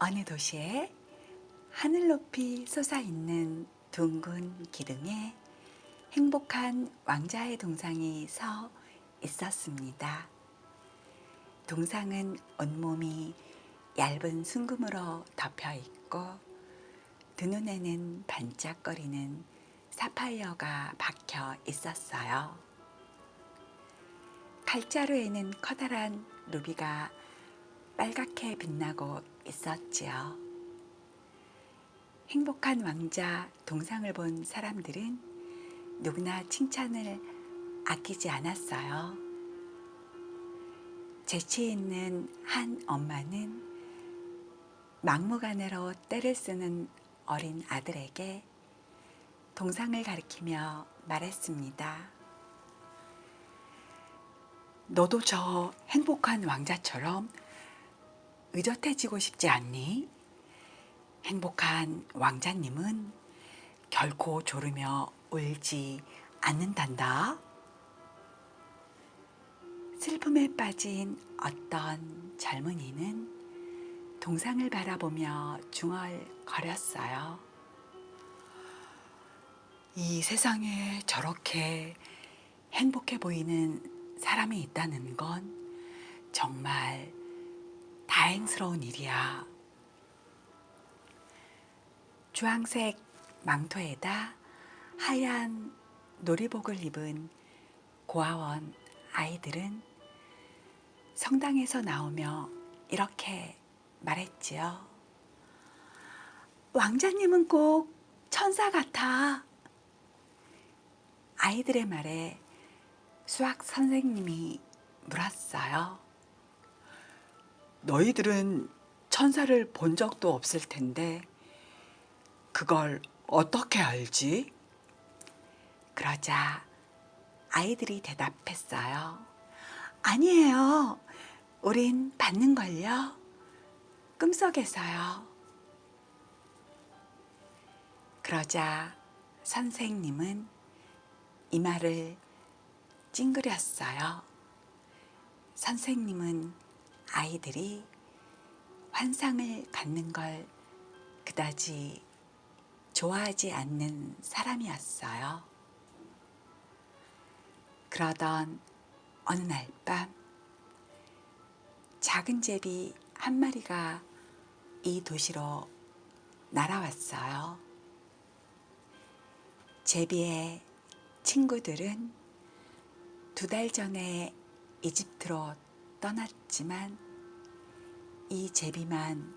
어느 도시에 하늘 높이 솟아있는 둥근 기둥에 행복한 왕자의 동상이 서 있었습니다. 동상은 온몸이 얇은 순금으로 덮여 있고 두 눈에는 반짝거리는 사파이어가 박혀 있었어요. 칼자루에는 커다란 루비가 빨갛게 빛나고 있었지요. 행복한 왕자 동상을 본 사람들은 누구나 칭찬을 아끼지 않았어요. 재치 있는 한 엄마는 막무가내로 떼를 쓰는 어린 아들에게 동상을 가리키며 말했습니다. 너도 저 행복한 왕자처럼 의젓해지고 싶지 않니? 행복한 왕자님은 결코 졸으며 울지 않는단다. 슬픔에 빠진 어떤 젊은이는 동상을 바라보며 중얼거렸어요. 이 세상에 저렇게 행복해 보이는 사람이 있다는 건 정말 다행스러운 일이야. 주황색 망토에다 하얀 놀이복을 입은 고아원 아이들은 성당에서 나오며 이렇게 말했지요. 왕자님은 꼭 천사 같아. 아이들의 말에 수학 선생님이 물었어요. 너희들은 천사를 본 적도 없을 텐데 그걸 어떻게 알지? 그러자 아이들이 대답했어요. 아니에요. 우린 받는걸요. 꿈속에서요. 그러자 선생님은 이 말을 찡그렸어요. 선생님은 아이들이 환상을 갖는 걸 그다지 좋아하지 않는 사람이었어요. 그러던 어느 날 밤 작은 제비 한 마리가 이 도시로 날아왔어요. 제비의 친구들은 2달 전에 이집트로 떠났지만 이 제비만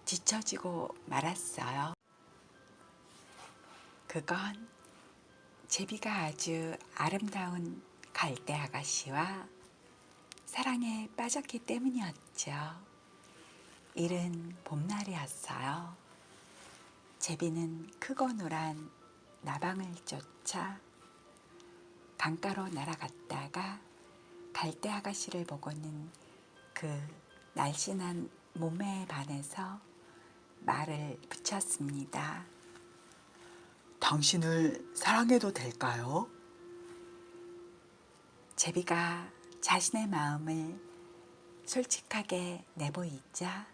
뒤처지고 말았어요. 그건 제비가 아주 아름다운 갈대 아가씨와 사랑에 빠졌기 때문이었죠. 이른 봄날이었어요. 제비는 크고 노란 나방을 쫓아 강가로 날아갔다가 갈대 아가씨를 보고는 그 날씬한 몸매에 반해서 말을 붙였습니다. 당신을 사랑해도 될까요? 제비가 자신의 마음을 솔직하게 내보이자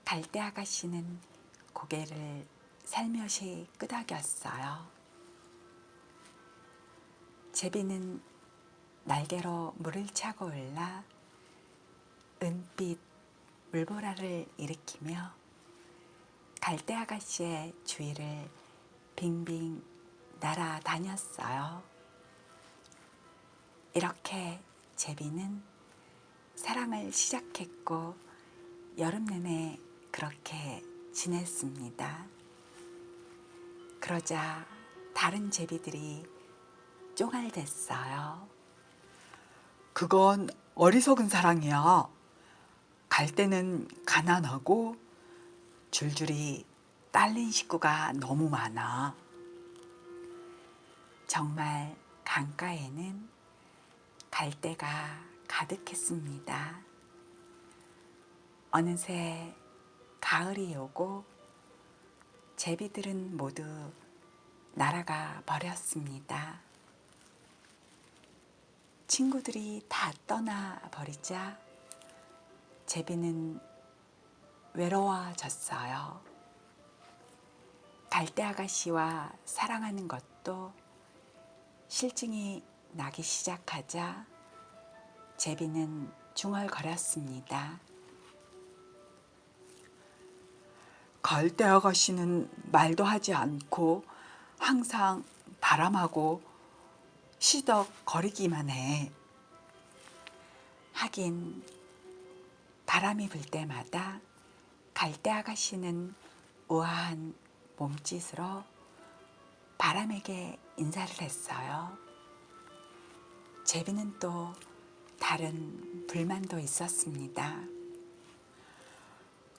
갈대 아가씨는 고개를 살며시 끄덕였어요. 제비는 날개로 물을 차고 올라 은빛 물보라를 일으키며 갈대 아가씨의 주위를 빙빙 날아다녔어요. 이렇게 제비는 사랑을 시작했고 여름 내내 그렇게 지냈습니다. 그러자 다른 제비들이 쫑알댔어요. 그건 어리석은 사랑이야. 갈대는 가난하고 줄줄이 딸린 식구가 너무 많아. 정말 강가에는 갈대가 가득했습니다. 어느새 가을이 오고 제비들은 모두 날아가 버렸습니다. 친구들이 다 떠나 버리자 제비는 외로워졌어요. 갈대 아가씨와 사랑하는 것도 실증이 나기 시작하자 제비는 중얼거렸습니다. 갈대 아가씨는 말도 하지 않고 항상 바람하고 시덕거리기만 해. 하긴 바람이 불 때마다 갈대 아가씨는 우아한 몸짓으로 바람에게 인사를 했어요. 제비는 또 다른 불만도 있었습니다.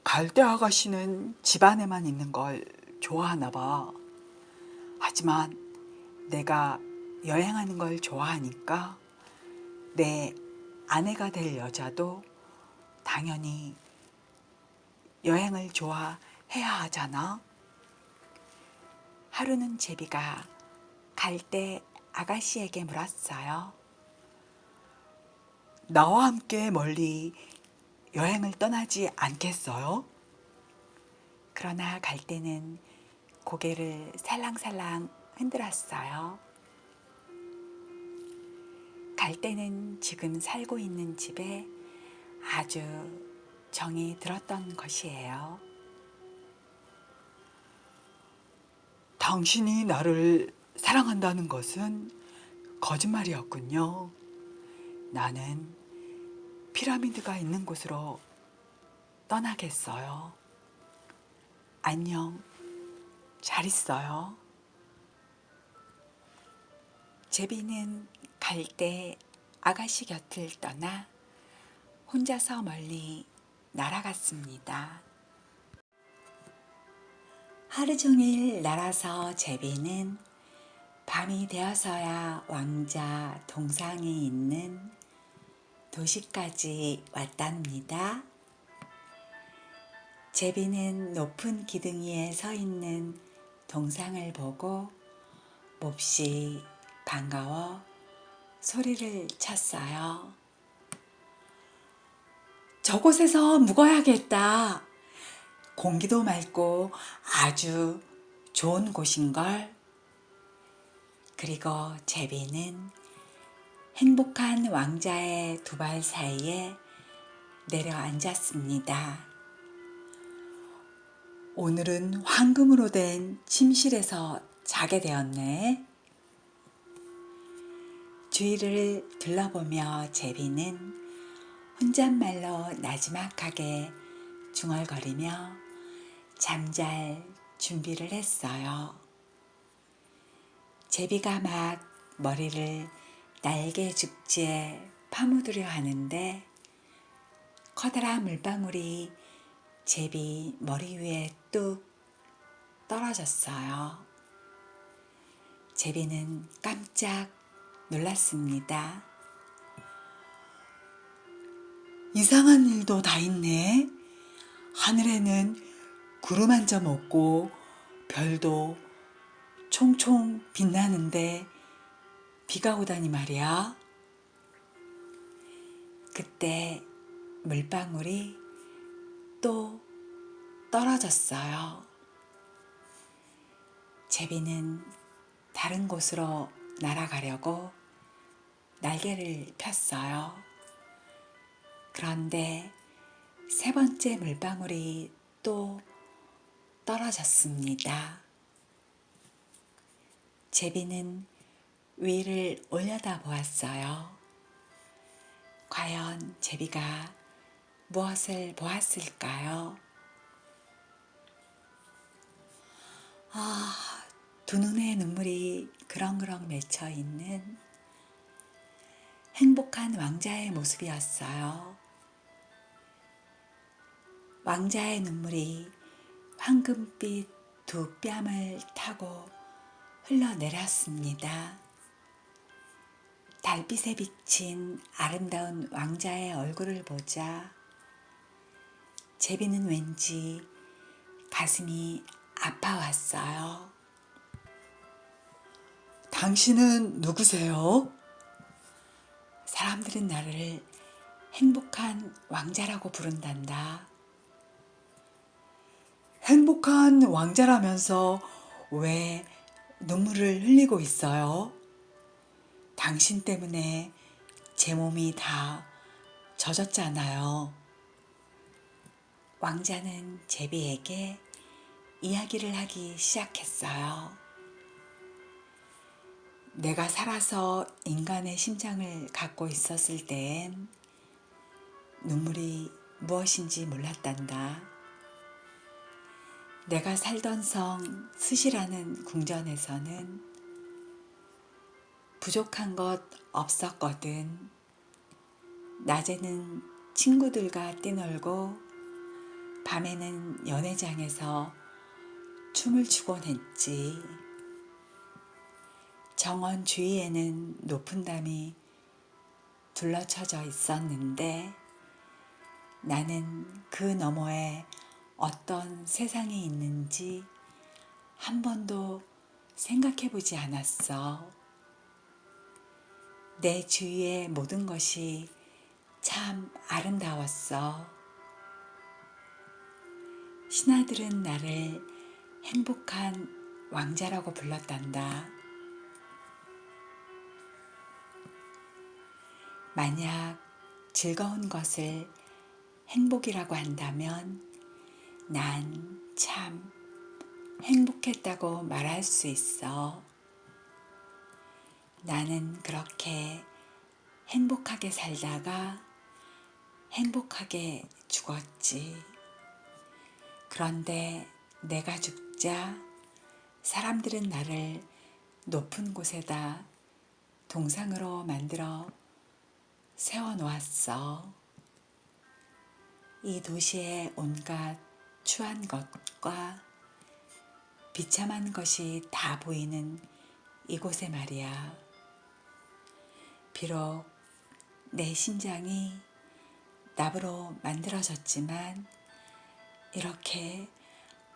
갈대 아가씨는 집 안에만 있는 걸 좋아하나 봐. 하지만 내가 여행하는 걸 좋아하니까 내 아내가 될 여자도 당연히 여행을 좋아해야 하잖아. 하루는 제비가 갈대 아가씨에게 물었어요. 나와 함께 멀리 여행을 떠나지 않겠어요? 그러나 갈대는 고개를 살랑살랑 흔들었어요. 갈대는 지금 살고 있는 집에 아주 정이 들었던 것이에요. 당신이 나를 사랑한다는 것은 거짓말이었군요. 나는 피라미드가 있는 곳으로 떠나겠어요. 안녕, 잘 있어요. 제비는 갈대 아가씨 곁을 떠나 혼자서 멀리 날아갔습니다. 하루 종일 날아서 제비는 밤이 되어서야 왕자 동상이 있는 도시까지 왔답니다. 제비는 높은 기둥 위에 서 있는 동상을 보고 몹시 반가워 소리를 쳤어요. 저곳에서 묵어야겠다. 공기도 맑고 아주 좋은 곳인걸. 그리고 제비는 행복한 왕자의 두 발 사이에 내려앉았습니다. 오늘은 황금으로 된 침실에서 자게 되었네. 주위를 둘러보며 제비는 혼잣말로 나지막하게 중얼거리며 잠잘 준비를 했어요. 제비가 막 머리를 날개 죽지에 파묻으려 하는데 커다란 물방울이 제비 머리 위에 뚝 떨어졌어요. 제비는 깜짝 놀랐습니다. 이상한 일도 다 있네. 하늘에는 구름 한 점 없고 별도 총총 빛나는데 비가 오다니 말이야. 그때 물방울이 또 떨어졌어요. 제비는 다른 곳으로 날아가려고 날개를 폈어요. 그런데 세 번째 물방울이 또 떨어졌습니다. 제비는 위를 올려다보았어요. 과연 제비가 무엇을 보았을까요? 두 눈에 눈물이 그렁그렁 맺혀 있는 행복한 왕자의 모습이었어요. 왕자의 눈물이 황금빛 두 뺨을 타고 흘러내렸습니다. 달빛에 비친 아름다운 왕자의 얼굴을 보자 제비는 왠지 가슴이 아파왔어요. 당신은 누구세요? 사람들은 나를 행복한 왕자라고 부른단다. 행복한 왕자라면서 왜 눈물을 흘리고 있어요? 당신 때문에 제 몸이 다 젖었잖아요. 왕자는 제비에게 이야기를 하기 시작했어요. 내가 살아서 인간의 심장을 갖고 있었을 땐 눈물이 무엇인지 몰랐단다. 내가 살던 성 스시라는 궁전에서는 부족한 것 없었거든. 낮에는 친구들과 뛰놀고 밤에는 연회장에서 춤을 추곤 했지. 정원 주위에는 높은 담이 둘러쳐져 있었는데 나는 그 너머에 어떤 세상이 있는지 한 번도 생각해 보지 않았어. 내 주위의 모든 것이 참 아름다웠어. 신하들은 나를 행복한 왕자라고 불렀단다. 만약 즐거운 것을 행복이라고 한다면 난 참 행복했다고 말할 수 있어. 나는 그렇게 행복하게 살다가 행복하게 죽었지. 그런데 내가 죽자 사람들은 나를 높은 곳에다 동상으로 만들어 세워놓았어. 이 도시의 온갖 추한 것과 비참한 것이 다 보이는 이곳에 말이야. 비록 내 심장이 납으로 만들어졌지만 이렇게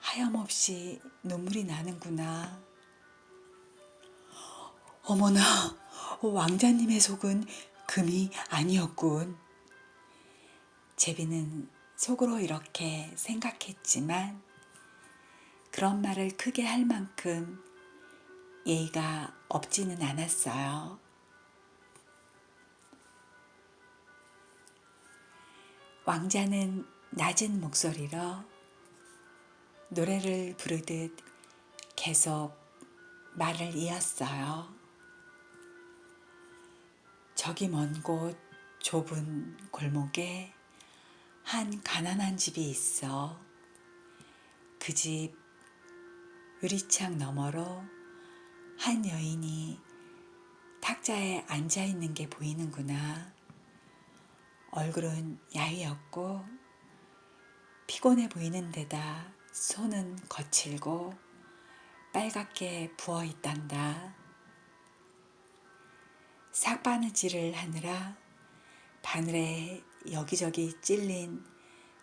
하염없이 눈물이 나는구나. 어머나, 왕자님의 속은 금이 아니었군. 제비는 속으로 이렇게 생각했지만 그런 말을 크게 할 만큼 예의가 없지는 않았어요. 왕자는 낮은 목소리로 노래를 부르듯 계속 말을 이었어요. 저기 먼 곳 좁은 골목에 한 가난한 집이 있어. 그 집 유리창 너머로 한 여인이 탁자에 앉아 있는 게 보이는구나. 얼굴은 야위었고 피곤해 보이는 데다 손은 거칠고 빨갛게 부어 있단다. 삭바느질을 하느라 바늘에 여기저기 찔린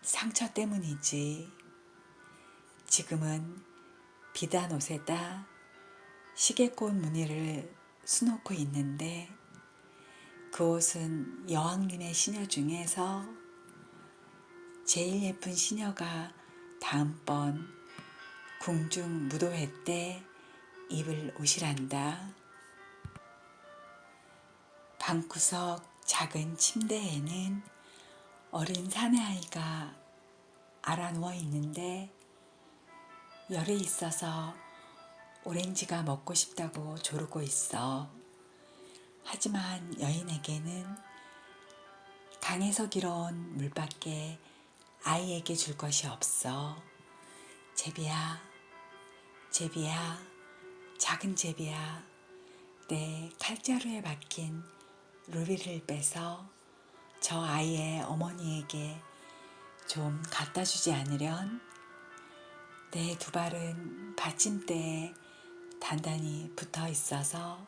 상처 때문이지. 지금은 비단 옷에다 시계꽃 무늬를 수놓고 있는데 그 옷은 여왕님의 시녀 중에서 제일 예쁜 시녀가 다음번 궁중 무도회 때 입을 옷이란다. 방구석 작은 침대에는 어린 사내아이가 알아 누워 있는데 열이 있어서 오렌지가 먹고 싶다고 조르고 있어. 하지만 여인에게는 강에서 길어온 물밖에 아이에게 줄 것이 없어. 제비야, 제비야, 작은 제비야, 내 칼자루에 박힌 루비를 빼서 저 아이의 어머니에게 좀 갖다 주지 않으련? 내 두 발은 받침대에 단단히 붙어 있어서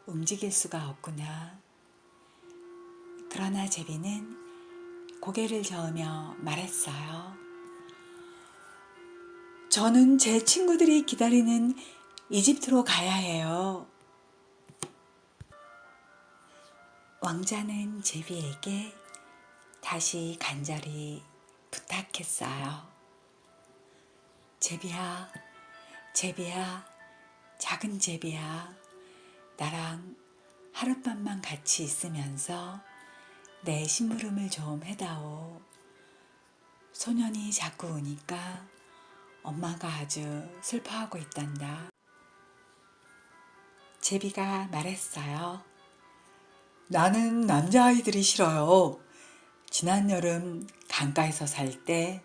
움직일 수가 없구나. 그러나 제비는 고개를 저으며 말했어요. 저는 제 친구들이 기다리는 이집트로 가야 해요. 왕자는 제비에게 다시 간절히 부탁했어요. 제비야, 제비야, 작은 제비야, 나랑 하룻밤만 같이 있으면서 내 심부름을 좀 해다오. 소년이 자꾸 우니까 엄마가 아주 슬퍼하고 있단다. 제비가 말했어요. 나는 남자아이들이 싫어요. 지난 여름 강가에서 살 때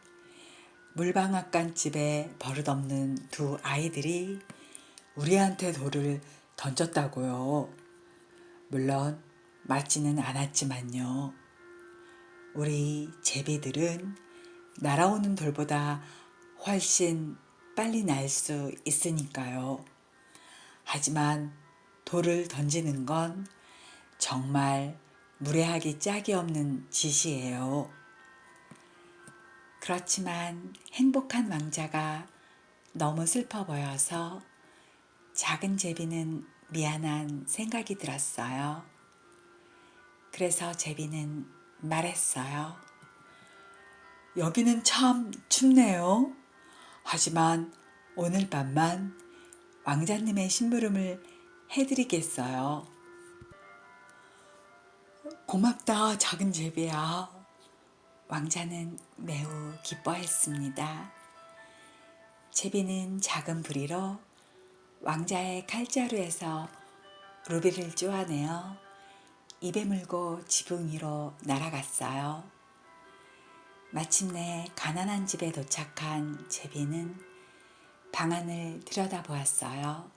물방앗간집에 버릇없는 두 아이들이 우리한테 돌을 던졌다고요. 물론 맞지는 않았지만요. 우리 제비들은 날아오는 돌보다 훨씬 빨리 날 수 있으니까요. 하지만 돌을 던지는 건 정말 무례하기 짝이 없는 짓이에요. 그렇지만 행복한 왕자가 너무 슬퍼 보여서 작은 제비는 미안한 생각이 들었어요. 그래서 제비는 말했어요. 여기는 참 춥네요. 하지만 오늘 밤만 왕자님의 심부름을 해드리겠어요. 고맙다, 작은 제비야. 왕자는 매우 기뻐했습니다. 제비는 작은 부리로 왕자의 칼자루에서 루비를 쪼아내어 입에 물고 지붕 위로 날아갔어요. 마침내 가난한 집에 도착한 제비는 방안을 들여다보았어요.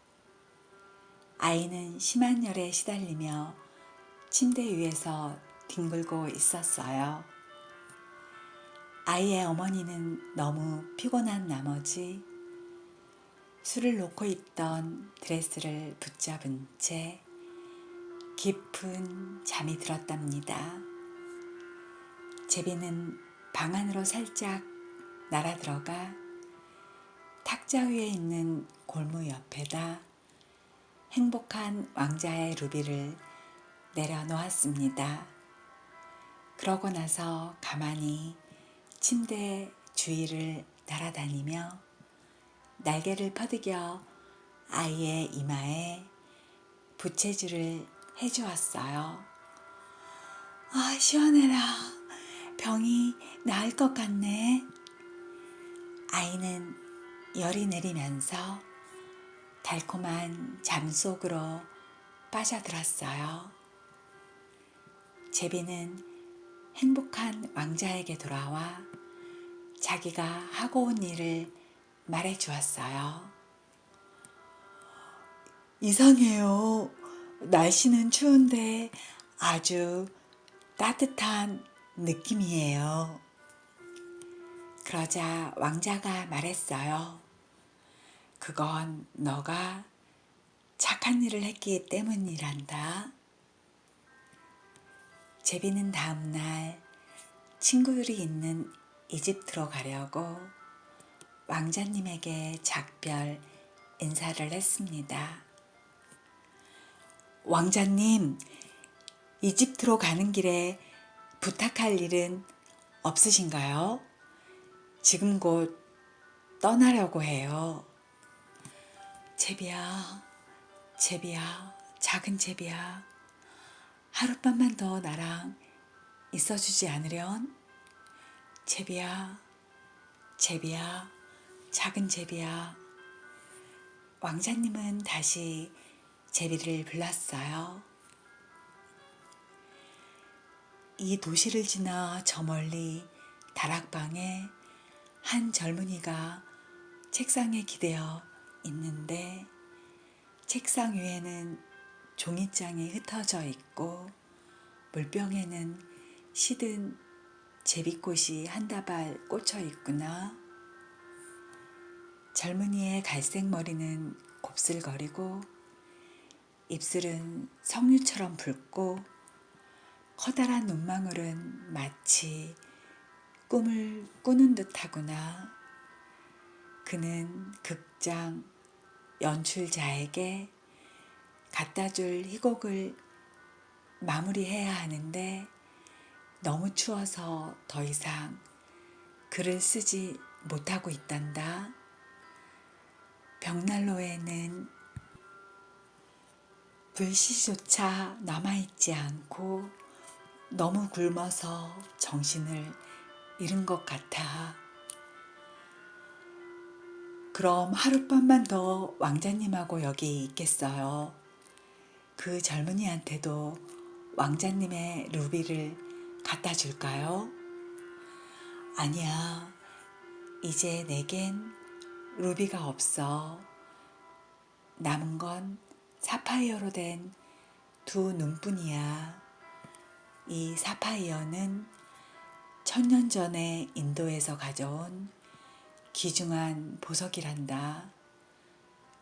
아이는 심한 열에 시달리며 침대 위에서 뒹굴고 있었어요. 아이의 어머니는 너무 피곤한 나머지 술을 놓고 있던 드레스를 붙잡은 채 깊은 잠이 들었답니다. 제비는 방 안으로 살짝 날아들어가 탁자 위에 있는 골무 옆에다 행복한 왕자의 루비를 내려놓았습니다. 그러고 나서 가만히 침대 주위를 날아다니며 날개를 퍼득여 아이의 이마에 부채질을 해주었어요. 아, 시원해라. 병이 나을 것 같네. 아이는 열이 내리면서 달콤한 잠 속으로 빠져들었어요. 제비는 행복한 왕자에게 돌아와 자기가 하고 온 일을 말해주었어요. 이상해요. 날씨는 추운데 아주 따뜻한 느낌이에요. 그러자 왕자가 말했어요. 그건 너가 착한 일을 했기 때문이란다. 제비는 다음날 친구들이 있는 이집트로 가려고 왕자님에게 작별 인사를 했습니다. 왕자님, 이집트로 가는 길에 부탁할 일은 없으신가요? 지금 곧 떠나려고 해요. 제비야, 제비야, 작은 제비야, 하룻밤만 더 나랑 있어주지 않으련? 제비야, 제비야, 작은 제비야. 왕자님은 다시 제비를 불렀어요. 이 도시를 지나 저 멀리 다락방에 한 젊은이가 책상에 기대어 있는데 책상 위에는 종이장이 흩어져 있고 물병에는 시든 제비꽃이 한 다발 꽂혀 있구나. 젊은이의 갈색 머리는 곱슬거리고 입술은 석류처럼 붉고 커다란 눈망울은 마치 꿈을 꾸는 듯하구나. 그는 극장 연출자에게 갖다줄 희곡을 마무리해야 하는데 너무 추워서 더 이상 글을 쓰지 못하고 있단다. 벽난로에는 불씨조차 남아있지 않고 너무 굶어서 정신을 잃은 것 같아. 그럼 하룻밤만 더 왕자님하고 여기 있겠어요. 그 젊은이한테도 왕자님의 루비를 갖다 줄까요? 아니야. 이제 내겐 루비가 없어. 남은 건 사파이어로 된 두 눈뿐이야. 이 사파이어는 1000년 전에 인도에서 가져온 귀중한 보석이란다.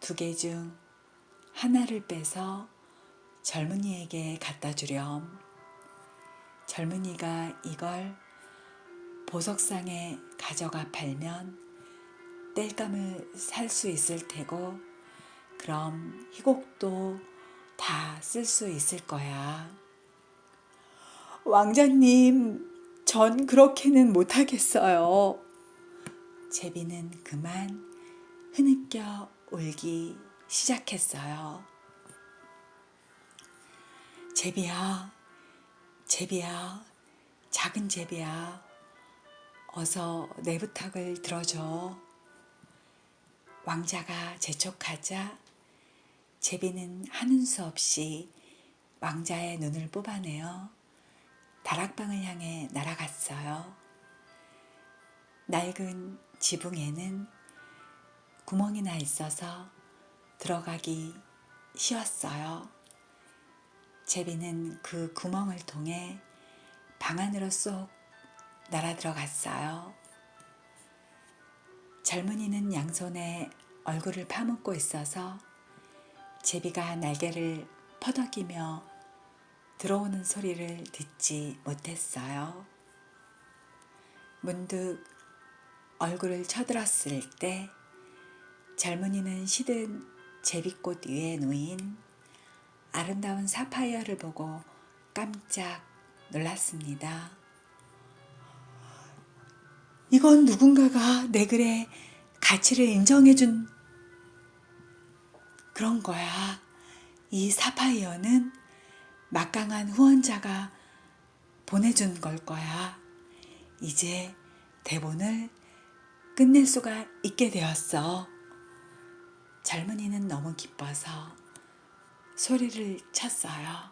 2개 중 하나를 빼서 젊은이에게 갖다 주렴. 젊은이가 이걸 보석상에 가져가 팔면 땔감을 살 수 있을 테고, 그럼 희곡도 다 쓸 수 있을 거야. 왕자님, 전 그렇게는 못하겠어요. 제비는 그만 흐느껴 울기 시작했어요. 제비야, 제비야, 작은 제비야, 어서 내 부탁을 들어줘. 왕자가 재촉하자 제비는 하는 수 없이 왕자의 눈을 뽑아내어 다락방을 향해 날아갔어요. 낡은 지붕에는 구멍이 나 있어서 들어가기 쉬웠어요. 제비는 그 구멍을 통해 방 안으로 쏙 날아 들어갔어요. 젊은이는 양손에 얼굴을 파묻고 있어서 제비가 날개를 퍼덕이며 들어오는 소리를 듣지 못했어요. 문득 얼굴을 쳐들었을 때 젊은이는 시든 제비꽃 위에 놓인 아름다운 사파이어를 보고 깜짝 놀랐습니다. 이건 누군가가 내 글의 가치를 인정해준 그런 거야. 이 사파이어는 막강한 후원자가 보내준 걸 거야. 이제 대본을 끝낼 수가 있게 되었어. 젊은이는 너무 기뻐서 소리를 쳤어요.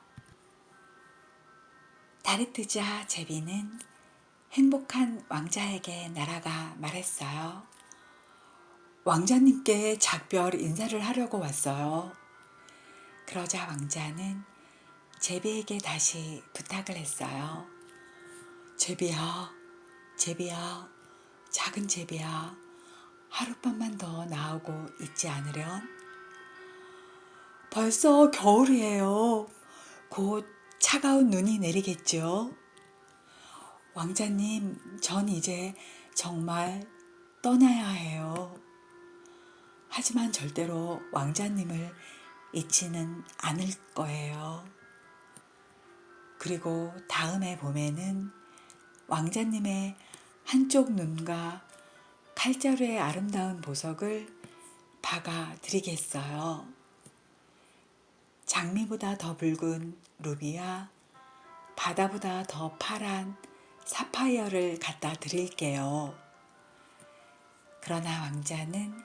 달이 뜨자 제비는 행복한 왕자에게 날아가 말했어요. 왕자님께 작별 인사를 하려고 왔어요. 그러자 왕자는 제비에게 다시 부탁을 했어요. 제비야, 제비야, 작은 제비야, 하룻밤만 더 나오고 있지 않으련? 벌써 겨울이에요. 곧 차가운 눈이 내리겠죠? 왕자님, 전 이제 정말 떠나야 해요. 하지만 절대로 왕자님을 잊지는 않을 거예요. 그리고 다음에 봄에는 왕자님의 한쪽 눈과 칼자루의 아름다운 보석을 박아 드리겠어요. 장미보다 더 붉은 루비와 바다보다 더 파란 사파이어를 갖다 드릴게요. 그러나 왕자는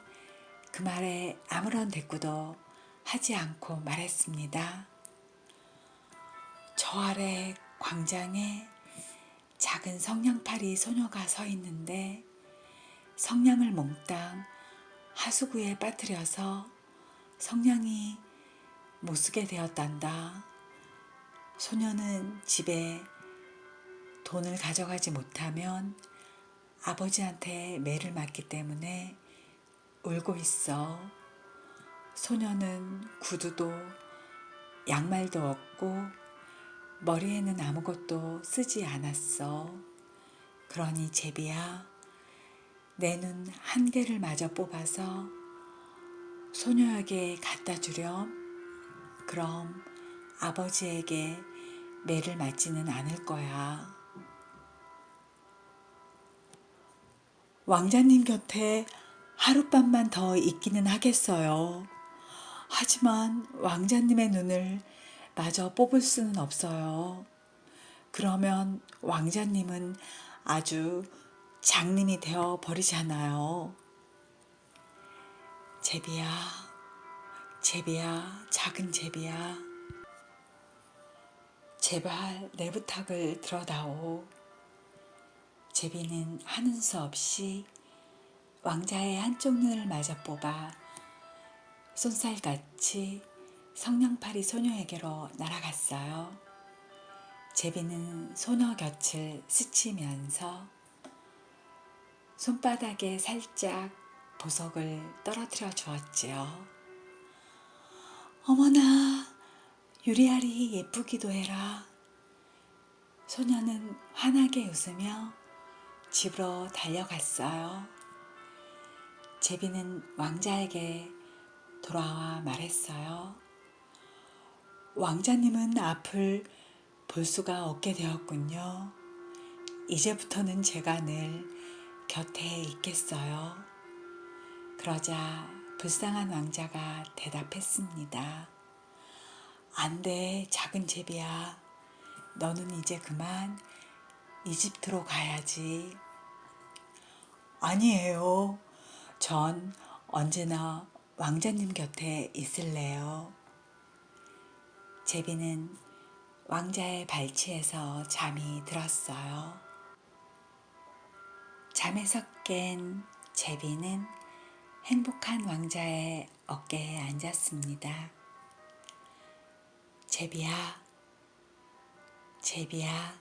그 말에 아무런 대꾸도 하지 않고 말했습니다. 저 아래 광장에 작은 성냥팔이 소녀가 서 있는데 성냥을 몽땅 하수구에 빠뜨려서 성냥이 못쓰게 되었단다. 소녀는 집에 돈을 가져가지 못하면 아버지한테 매를 맞기 때문에 울고 있어. 소녀는 구두도 양말도 없고 머리에는 아무것도 쓰지 않았어. 그러니 제비야, 내 눈 한 개를 마저 뽑아서 소녀에게 갖다 주렴. 그럼 아버지에게 매를 맞지는 않을 거야. 왕자님 곁에 하룻밤만 더 있기는 하겠어요. 하지만 왕자님의 눈을 마저 뽑을 수는 없어요. 그러면 왕자님은 아주 장님이 되어 버리잖아요. 제비야, 제비야, 작은 제비야. 제발 내 부탁을 들어다오. 제비는 하는 수 없이 왕자의 한쪽 눈을 마저 뽑아 쏜살같이 성냥팔이 소녀에게로 날아갔어요. 제비는 소녀 곁을 스치면서 손바닥에 살짝 보석을 떨어뜨려 주었지요. 어머나, 유리알이 예쁘기도 해라. 소녀는 환하게 웃으며 집으로 달려갔어요. 제비는 왕자에게 돌아와 말했어요. 왕자님은 앞을 볼 수가 없게 되었군요. 이제부터는 제가 늘 곁에 있겠어요. 그러자 불쌍한 왕자가 대답했습니다. 안 돼, 작은 제비야. 너는 이제 그만 이집트로 가야지. 아니에요. 전 언제나 왕자님 곁에 있을래요. 제비는 왕자의 발치에서 잠이 들었어요. 잠에서 깬 제비는 행복한 왕자의 어깨에 앉았습니다. 제비야, 제비야,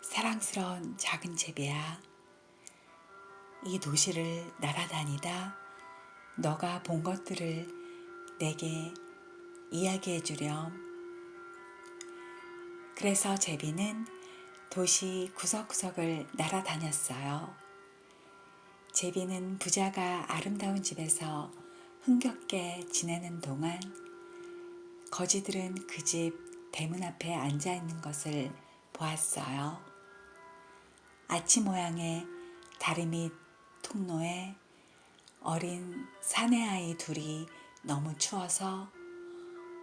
사랑스러운 작은 제비야. 이 도시를 날아다니다 너가 본 것들을 내게 이야기해 주렴. 그래서 제비는 도시 구석구석을 날아다녔어요. 제비는 부자가 아름다운 집에서 흥겹게 지내는 동안 거지들은 그 집 대문 앞에 앉아 있는 것을 보았어요. 아치 모양의 다리 밑 통로에 어린 사내아이 둘이 너무 추워서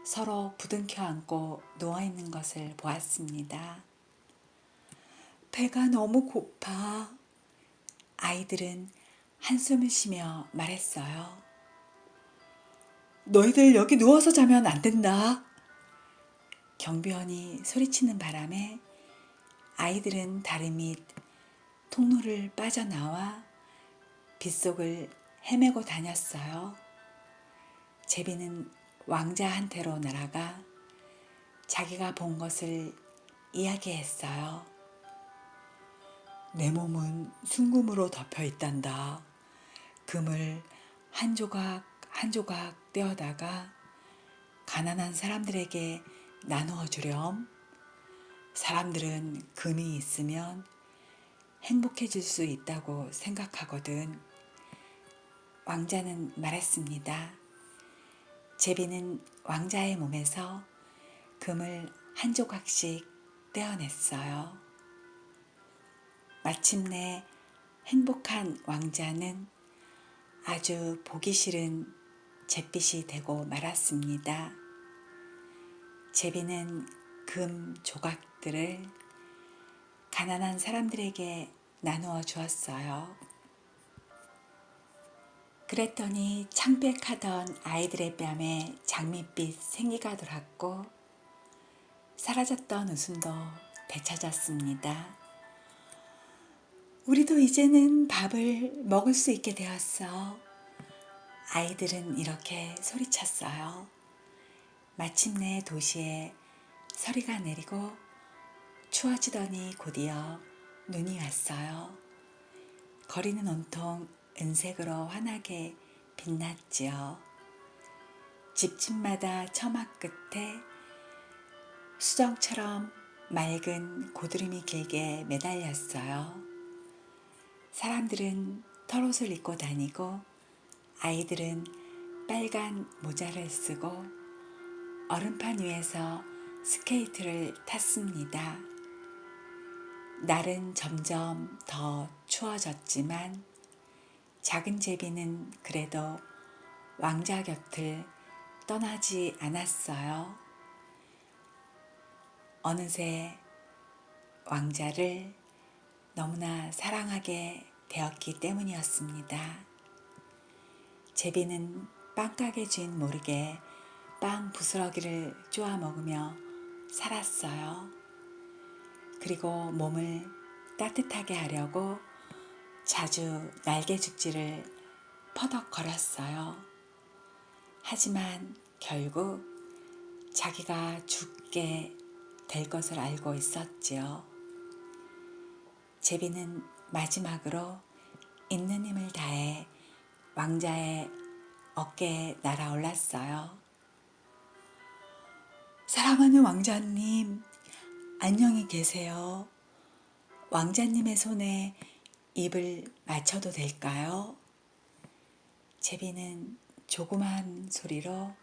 서로 부둥켜 안고 누워있는 것을 보았습니다. 배가 너무 고파. 아이들은 한숨을 쉬며 말했어요. 너희들 여기 누워서 자면 안 된다. 경비원이 소리치는 바람에 아이들은 다리 밑 통로를 빠져나와 빗속을 헤매고 다녔어요. 제비는 왕자한테로 날아가 자기가 본 것을 이야기했어요. 내 몸은 순금으로 덮여 있단다. 금을 한 조각 한 조각 떼어다가 가난한 사람들에게 나누어 주렴. 사람들은 금이 있으면 행복해질 수 있다고 생각하거든. 왕자는 말했습니다. 제비는 왕자의 몸에서 금을 한 조각씩 떼어냈어요. 마침내 행복한 왕자는 아주 보기 싫은 잿빛이 되고 말았습니다. 제비는 금 조각들을 가난한 사람들에게 나누어 주었어요. 그랬더니 창백하던 아이들의 뺨에 장밋빛 생기가 돌았고 사라졌던 웃음도 되찾았습니다. 우리도 이제는 밥을 먹을 수 있게 되었어. 아이들은 이렇게 소리쳤어요. 마침내 도시에 서리가 내리고 추워지더니 곧이어 눈이 왔어요. 거리는 온통 은색으로 환하게 빛났지요. 집집마다 처막 끝에 수정처럼 맑은 고드름이 길게 매달렸어요. 사람들은 털옷을 입고 다니고 아이들은 빨간 모자를 쓰고 얼음판 위에서 스케이트를 탔습니다. 날은 점점 더 추워졌지만 작은 제비는 그래도 왕자 곁을 떠나지 않았어요. 어느새 왕자를 너무나 사랑하게 되었기 때문이었습니다. 제비는 빵가게 주인 모르게 빵 부스러기를 쪼아 먹으며 살았어요. 그리고 몸을 따뜻하게 하려고 자주 날개죽지를 퍼덕거렸어요. 하지만 결국 자기가 죽게 될 것을 알고 있었지요. 제비는 마지막으로 있는 힘을 다해 왕자의 어깨에 날아올랐어요. 사랑하는 왕자님, 안녕히 계세요. 왕자님의 손에 입을 맞춰도 될까요? 제비는 조그만 소리로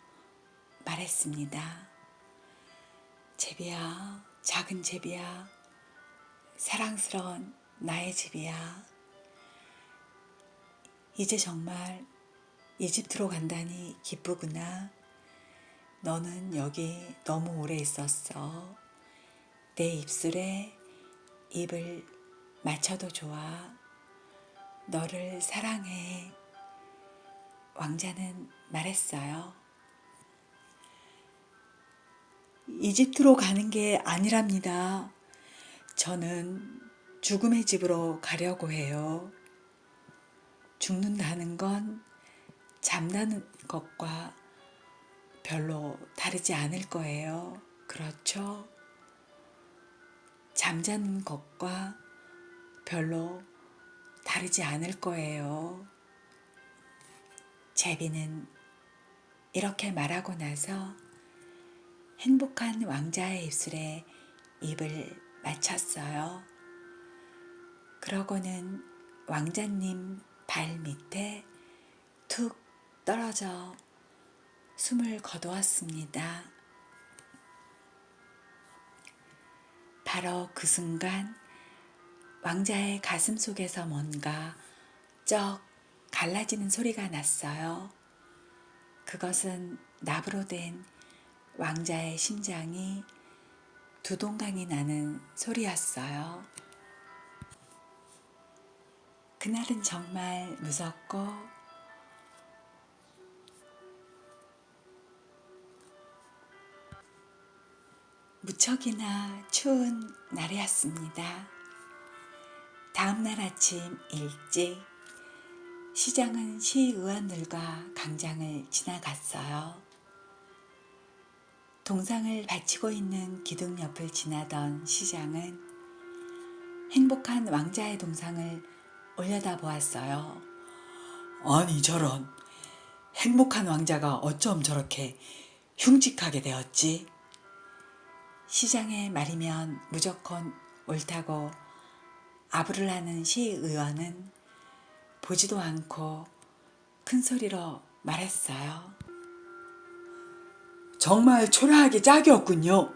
말했습니다. 제비야, 작은 제비야, 사랑스러운 나의 제비야. 이제 정말 이집트로 간다니 기쁘구나. 너는 여기 너무 오래 있었어. 내 입술에 입을 맞춰도 좋아. 너를 사랑해. 왕자는 말했어요. 이집트로 가는 게 아니랍니다. 저는 죽음의 집으로 가려고 해요. 죽는다는 건 잠자는 것과 별로 다르지 않을 거예요. 그렇죠? 잠자는 것과 별로 다르지 않을 거예요. 제비는 이렇게 말하고 나서 행복한 왕자의 입술에 입을 맞췄어요. 그러고는 왕자님 발 밑에 툭 떨어져 숨을 거두었습니다. 바로 그 순간 왕자의 가슴 속에서 뭔가 쩍 갈라지는 소리가 났어요. 그것은 납으로 된 왕자의 심장이 두동강이 나는 소리였어요. 그날은 정말 무섭고 무척이나 추운 날이었습니다. 다음날 아침 일찍 시장은 시의원들과 강장을 지나갔어요. 동상을 바치고 있는 기둥 옆을 지나던 시장은 행복한 왕자의 동상을 올려다보았어요. 아니 저런, 행복한 왕자가 어쩜 저렇게 흉측하게 되었지? 시장의 말이면 무조건 옳다고 아부를 하는 시의원은 보지도 않고 큰 소리로 말했어요. 정말 초라하게 짝이었군요.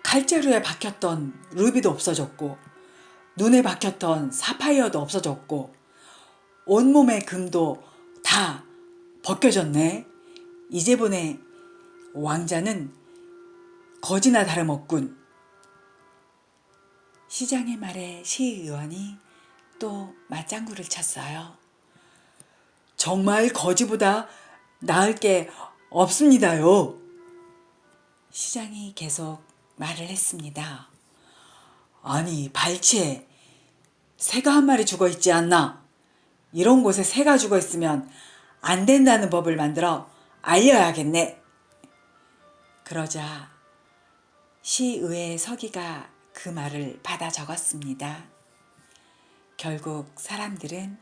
칼자루에 박혔던 루비도 없어졌고 눈에 박혔던 사파이어도 없어졌고 온몸의 금도 다 벗겨졌네. 이제 보내 왕자는 거지나 다름없군. 시장의 말에 시의원이 또 맞장구를 쳤어요. 정말 거지보다 나을 게 없습니다요. 시장이 계속 말을 했습니다. 아니 발치에 새가 한 마리 죽어 있지 않나? 이런 곳에 새가 죽어 있으면 안 된다는 법을 만들어 알려야겠네. 그러자 시의회 서기가 그 말을 받아 적었습니다. 결국 사람들은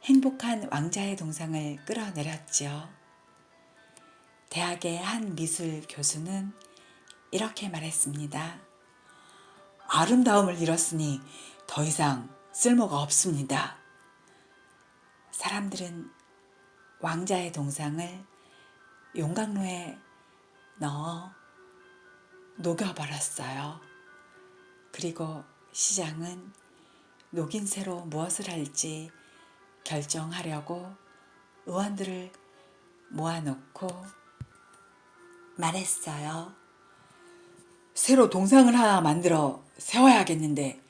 행복한 왕자의 동상을 끌어내렸지요. 대학의 한 미술 교수는 이렇게 말했습니다. 아름다움을 잃었으니 더 이상 쓸모가 없습니다. 사람들은 왕자의 동상을 용광로에 넣어 녹여버렸어요. 그리고 시장은 녹인 새로 무엇을 할지 결정하려고 의원들을 모아놓고 말했어요. 새로 동상을 하나 만들어 세워야겠는데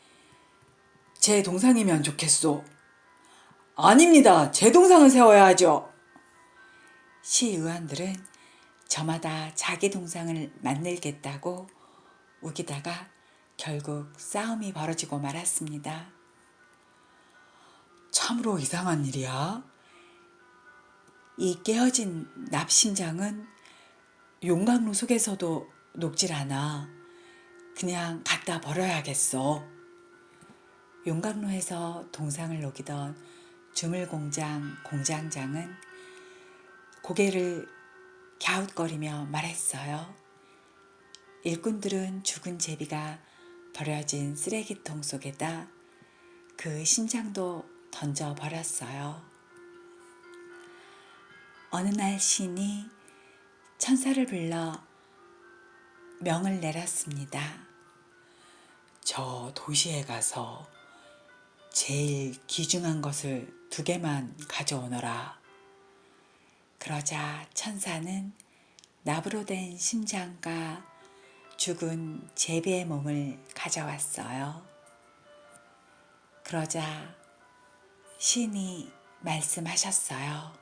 제 동상이면 좋겠소. 아닙니다. 제 동상을 세워야죠. 시의원들은 저마다 자기 동상을 만들겠다고 우기다가 결국 싸움이 벌어지고 말았습니다. 참으로 이상한 일이야. 이 깨어진 납심장은 용광로 속에서도 녹질 않아. 그냥 갖다 버려야겠어. 용광로에서 동상을 녹이던 주물공장 공장장은 고개를 갸웃거리며 말했어요. 일꾼들은 죽은 제비가 버려진 쓰레기통 속에다 그 심장도 던져버렸어요. 어느 날 신이 천사를 불러 명을 내렸습니다. 저 도시에 가서 제일 귀중한 것을 2개만 가져오너라. 그러자 천사는 납으로 된 심장과 죽은 제비의 몸을 가져왔어요. 그러자 신이 말씀하셨어요.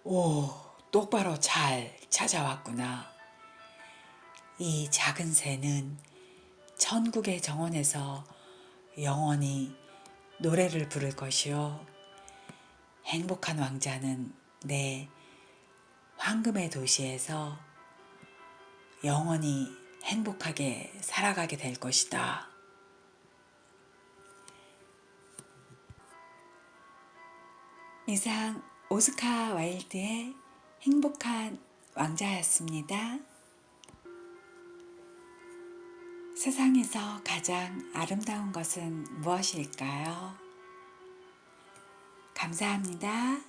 오, 똑바로 잘 찾아왔구나. 이 작은 새는 천국의 정원에서 영원히 노래를 부를 것이요. 행복한 왕자는 내 황금의 도시에서 영원히 행복하게 살아가게 될 것이다. 이상 오스카 와일드의 행복한 왕자였습니다. 세상에서 가장 아름다운 것은 무엇일까요? 감사합니다.